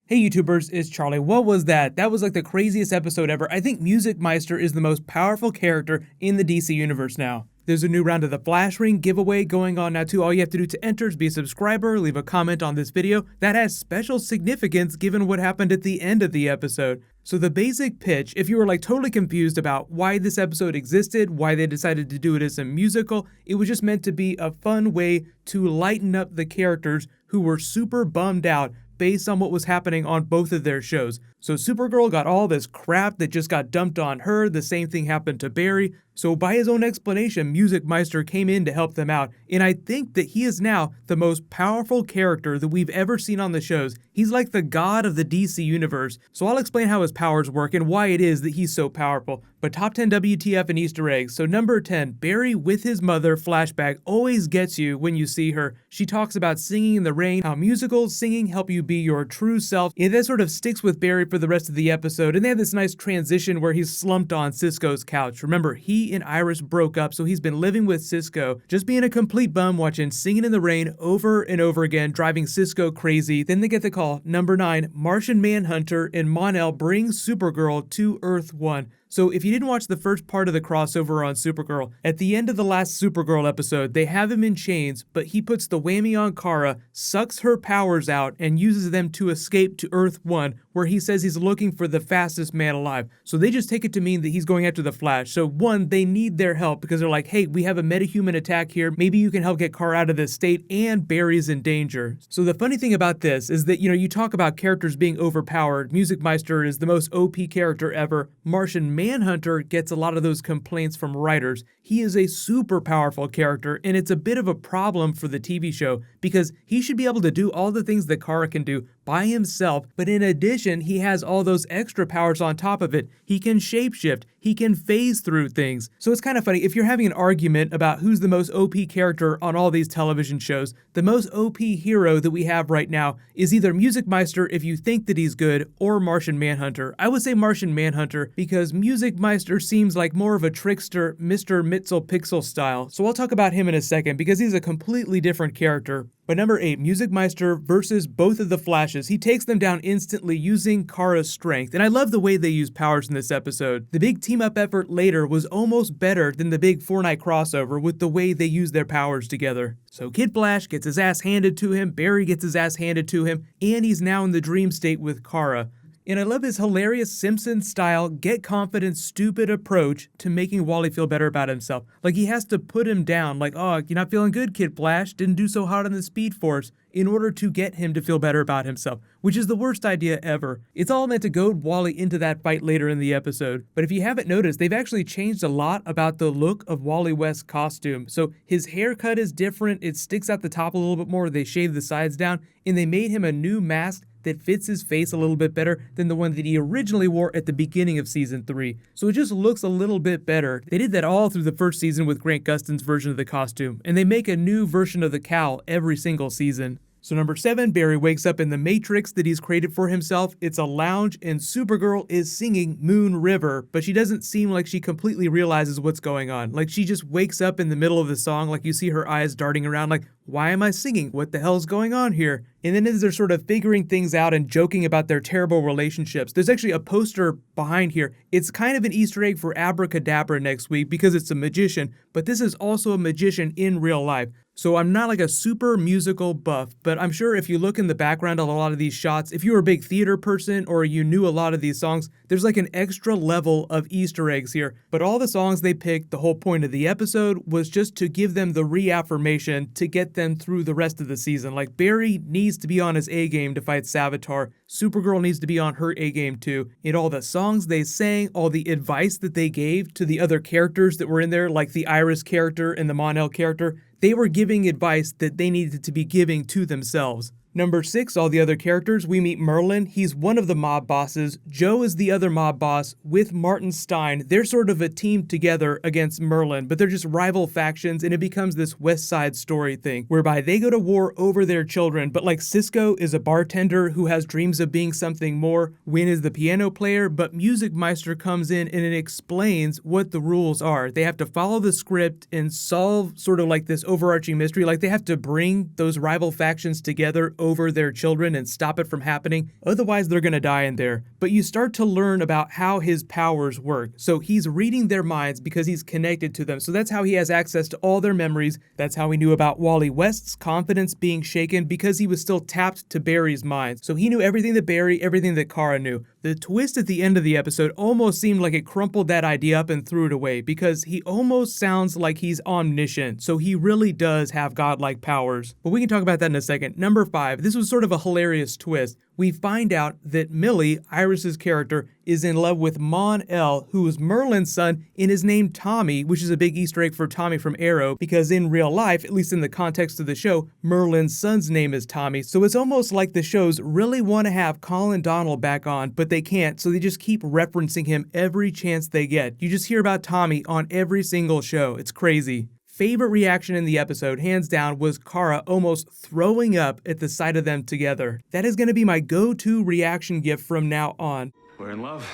Hey YouTubers, it's Charlie. What was that? That was like the craziest episode ever. I think Music Meister is the most powerful character in the DC universe now. There's a new round of the Flash Ring giveaway going on now too. All you have to do to enter is be a subscriber, leave a comment on this video. That has special significance given what happened at the end of the episode. So the basic pitch, if you were like totally confused about why this episode existed, why they decided to do it as a musical, it was just meant to be a fun way to lighten up the characters who were super bummed out based on what was happening on both of their shows. So Supergirl got all this crap that just got dumped on her. The same thing happened to Barry. So by his own explanation, Music Meister came in to help them out. And I think that he is now the most powerful character that we've ever seen on the shows. He's like the god of the DC universe. So I'll explain how his powers work and why it is that he's so powerful. But top 10 WTF and Easter eggs. So number 10, Barry with his mother flashback always gets you when you see her. She talks about singing in the rain, how musical singing help you be your true self. And that sort of sticks with Barry for the rest of the episode. And they have this nice transition where he's slumped on Cisco's couch. Remember, he and Iris broke up, so he's been living with Cisco, just being a complete bum, watching Singing in the Rain over and over again, driving Cisco crazy. Then they get the call. Number 9, Martian Manhunter and Mon-El brings Supergirl to Earth 1. So if you didn't watch the first part of the crossover on Supergirl, at the end of the last Supergirl episode, they have him in chains, but he puts the whammy on Kara, sucks her powers out, and uses them to escape to Earth 1, where he says he's looking for the fastest man alive. So they just take it to mean that he's going after the Flash. So one, they need their help because they're like, hey, we have a metahuman attack here. Maybe you can help get Kara out of this state, and Barry's in danger. So the funny thing about this is that, you talk about characters being overpowered. Music Meister is the most OP character ever. Martian Manhunter gets a lot of those complaints from writers. He is a super powerful character, and it's a bit of a problem for the TV show because he should be able to do all the things that Kara can do by himself, but in addition, he has all those extra powers on top of it. He can shapeshift, he can phase through things. So it's kind of funny, if you're having an argument about who's the most OP character on all these television shows, the most OP hero that we have right now is either Music Meister if you think that he's good, or Martian Manhunter. I would say Martian Manhunter because Music Meister seems like more of a trickster, Mr. Mitzel Pixel style. So I'll talk about him in a second because he's a completely different character. But number 8, Music Meister versus both of the Flashes. He takes them down instantly using Kara's strength. And I love the way they use powers in this episode. The big team-up effort later was almost better than the big 4-night crossover with the way they use their powers together. So Kid Flash gets his ass handed to him, Barry gets his ass handed to him, and he's now in the dream state with Kara. And I love his hilarious Simpsons-style, get confident, stupid approach to making Wally feel better about himself. Like he has to put him down, like, oh, you're not feeling good, Kid Flash, didn't do so hot on the Speed Force, in order to get him to feel better about himself, which is the worst idea ever. It's all meant to goad Wally into that fight later in the episode. But if you haven't noticed, they've actually changed a lot about the look of Wally West's costume. So his haircut is different, it sticks out the top a little bit more, they shave the sides down, and they made him a new mask that fits his face a little bit better than the one that he originally wore at the beginning of season 3. So it just looks a little bit better. They did that all through the first season with Grant Gustin's version of the costume, and they make a new version of the cowl every single season. So number 7, Barry wakes up in the Matrix that he's created for himself. It's a lounge and Supergirl is singing Moon River, but she doesn't seem like she completely realizes what's going on. Like she just wakes up in the middle of the song, like you see her eyes darting around like, why am I singing? What the hell's going on here? And then as they're sort of figuring things out and joking about their terrible relationships, there's actually a poster behind here. It's kind of an Easter egg for Abracadabra next week because it's a magician, but this is also a magician in real life. So I'm not like a super musical buff, but I'm sure if you look in the background of a lot of these shots, if you were a big theater person or you knew a lot of these songs, there's like an extra level of Easter eggs here. But all the songs they picked, the whole point of the episode was just to give them the reaffirmation to get them through the rest of the season. Like Barry needs to be on his A game to fight Savitar. Supergirl needs to be on her A game too. And all the songs they sang, all the advice that they gave to the other characters that were in there, like the Iris character and the Mon-El character, they were giving advice that they needed to be giving to themselves. Number 6, all the other characters, we meet Merlin. He's one of the mob bosses. Joe is the other mob boss with Martin Stein. They're sort of a team together against Merlin, but they're just rival factions, and it becomes this West Side Story thing, whereby they go to war over their children, but like Cisco is a bartender who has dreams of being something more, Win is the piano player, but Music Meister comes in and it explains what the rules are. They have to follow the script and solve sort of like this overarching mystery, like they have to bring those rival factions together over their children and stop it from happening. Otherwise, they're gonna die in there. But you start to learn about how his powers work. So he's reading their minds because he's connected to them. So that's how he has access to all their memories. That's how he knew about Wally West's confidence being shaken because he was still tapped to Barry's mind. So he knew everything that Barry, everything that Kara knew. The twist at the end of the episode almost seemed like it crumpled that idea up and threw it away because he almost sounds like he's omniscient, so he really does have godlike powers. But we can talk about that in a second. Number 5, this was sort of a hilarious twist. We find out that Millie, Iris's character, is in love with Mon-El, who is Merlin's son, and is named Tommy, which is a big Easter egg for Tommy from Arrow, because in real life, at least in the context of the show, Merlin's son's name is Tommy. So it's almost like the shows really want to have Colin Donnell back on, but they can't, so they just keep referencing him every chance they get. You just hear about Tommy on every single show. It's crazy. Favorite reaction in the episode, hands down, was Kara almost throwing up at the sight of them together. That is going to be my go-to reaction gift from now on. We're in love.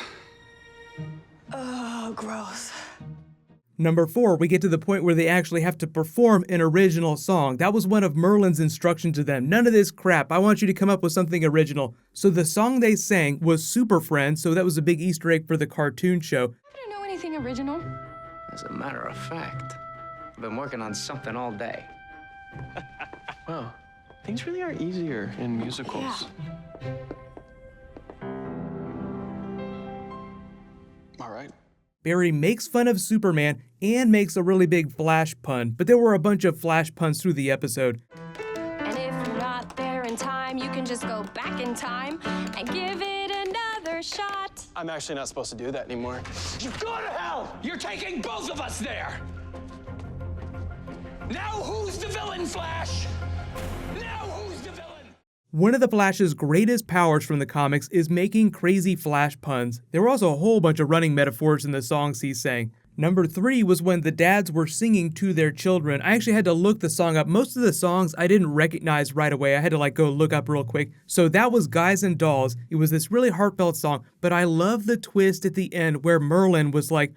Oh, gross. Number 4, we get to the point where they actually have to perform an original song. That was one of Merlin's instructions to them. None of this crap. I want you to come up with something original. So the song they sang was Super Friends, so that was a big Easter egg for the cartoon show. I don't know anything original. As a matter of fact, I've been working on something all day. Wow, things really are easier in musicals. Yeah. All right. Barry makes fun of Superman and makes a really big Flash pun, but there were a bunch of Flash puns through the episode. And if you're not there in time, you can just go back in time and give it another shot. I'm actually not supposed to do that anymore. You go to hell! You're taking both of us there! Now who's the villain, Flash? Now who's the villain? One of the Flash's greatest powers from the comics is making crazy Flash puns. There were also a whole bunch of running metaphors in the songs he sang. Number 3 was when the dads were singing to their children. I actually had to look the song up. Most of the songs I didn't recognize right away. I had to go look up real quick. So that was Guys and Dolls. It was this really heartfelt song, but I love the twist at the end where Merlin was like,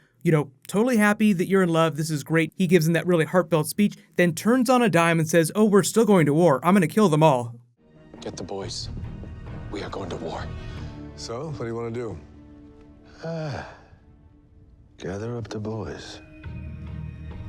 totally happy that you're in love. This is great. He gives him that really heartfelt speech, then turns on a dime and says, oh, we're still going to war. I'm going to kill them all. Get the boys. We are going to war. So, what do you want to do? Gather up the boys.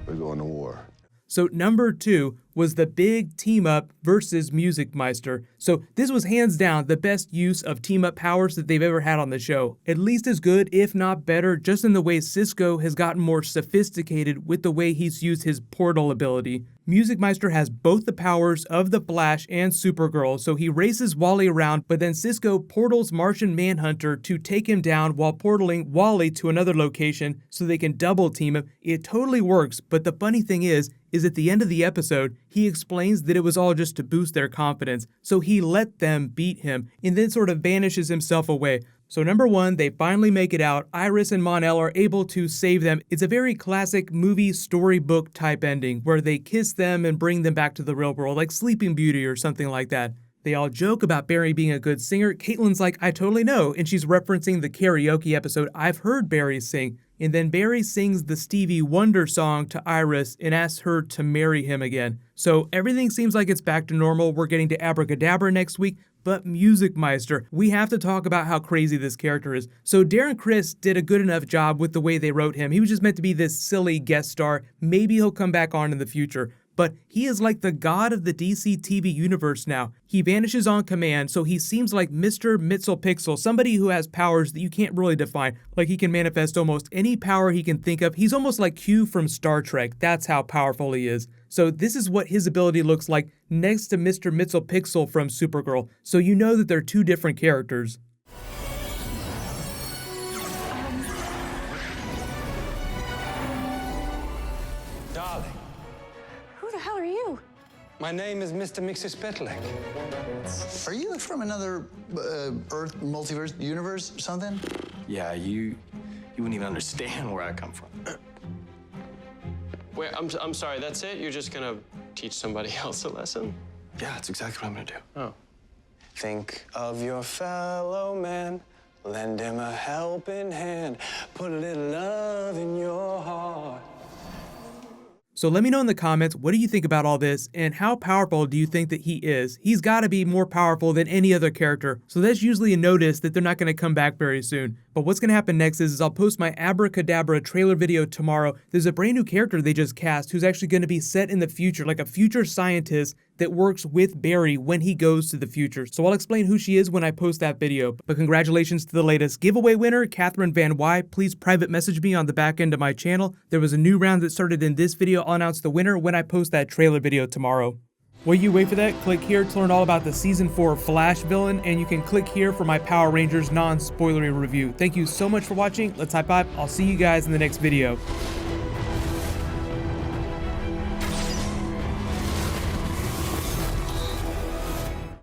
We're going to war. So number 2 was the big team-up versus Music Meister. So this was hands down the best use of team-up powers that they've ever had on the show. At least as good, if not better, just in the way Cisco has gotten more sophisticated with the way he's used his portal ability. Music Meister has both the powers of the Flash and Supergirl, so he races Wally around, but then Cisco portals Martian Manhunter to take him down while portaling Wally to another location so they can double team him. It totally works, but the funny thing is at the end of the episode, he explains that it was all just to boost their confidence, so he let them beat him, and then sort of vanishes himself away. So number 1, they finally make it out. Iris and Mon-El are able to save them. It's a very classic movie storybook type ending where they kiss them and bring them back to the real world, like Sleeping Beauty or something like that. They all joke about Barry being a good singer. Caitlin's like, I totally know, and she's referencing the karaoke episode I've heard Barry sing. And then Barry sings the Stevie Wonder song to Iris and asks her to marry him again. So everything seems like it's back to normal. We're getting to Abracadabra next week, but Music Meister, we have to talk about how crazy this character is. So Darren Criss did a good enough job with the way they wrote him. He was just meant to be this silly guest star. Maybe he'll come back on in the future. But he is like the god of the DC TV universe now. He vanishes on command, so he seems like Mr. Mxyzptlk, somebody who has powers that you can't really define. Like he can manifest almost any power he can think of. He's almost like Q from Star Trek. That's how powerful he is. So this is what his ability looks like next to Mr. Mxyzptlk from Supergirl. So you know that they're two different characters. Darling, Who the hell are you? my name is Mr. Mxyzptlk. Are you from another Earth, multiverse, universe, or something? Yeah, you wouldn't even understand where I come from. Wait, I'm sorry, that's it? You're just gonna teach somebody else a lesson? Yeah, that's exactly what I'm gonna do. Oh. Think of your fellow man, lend him a helping hand, put a little love in your heart. So let me know in the comments, what do you think about all this, and how powerful do you think that he is? He's got to be more powerful than any other character, so that's usually a notice that they're not going to come back very soon. But what's going to happen next is I'll post my Abracadabra trailer video tomorrow. There's a brand new character they just cast who's actually going to be set in the future, like a future scientist that works with Barry when he goes to the future. So I'll explain who she is when I post that video. But congratulations to the latest giveaway winner, Catherine Van Wy. Please private message me on the back end of my channel. There was a new round that started in this video. I'll announce the winner when I post that trailer video tomorrow. While you wait for that, click here to learn all about the Season 4 Flash villain, and you can click here for my Power Rangers non-spoilery review. Thank you so much for watching. Let's high five. I'll see you guys in the next video.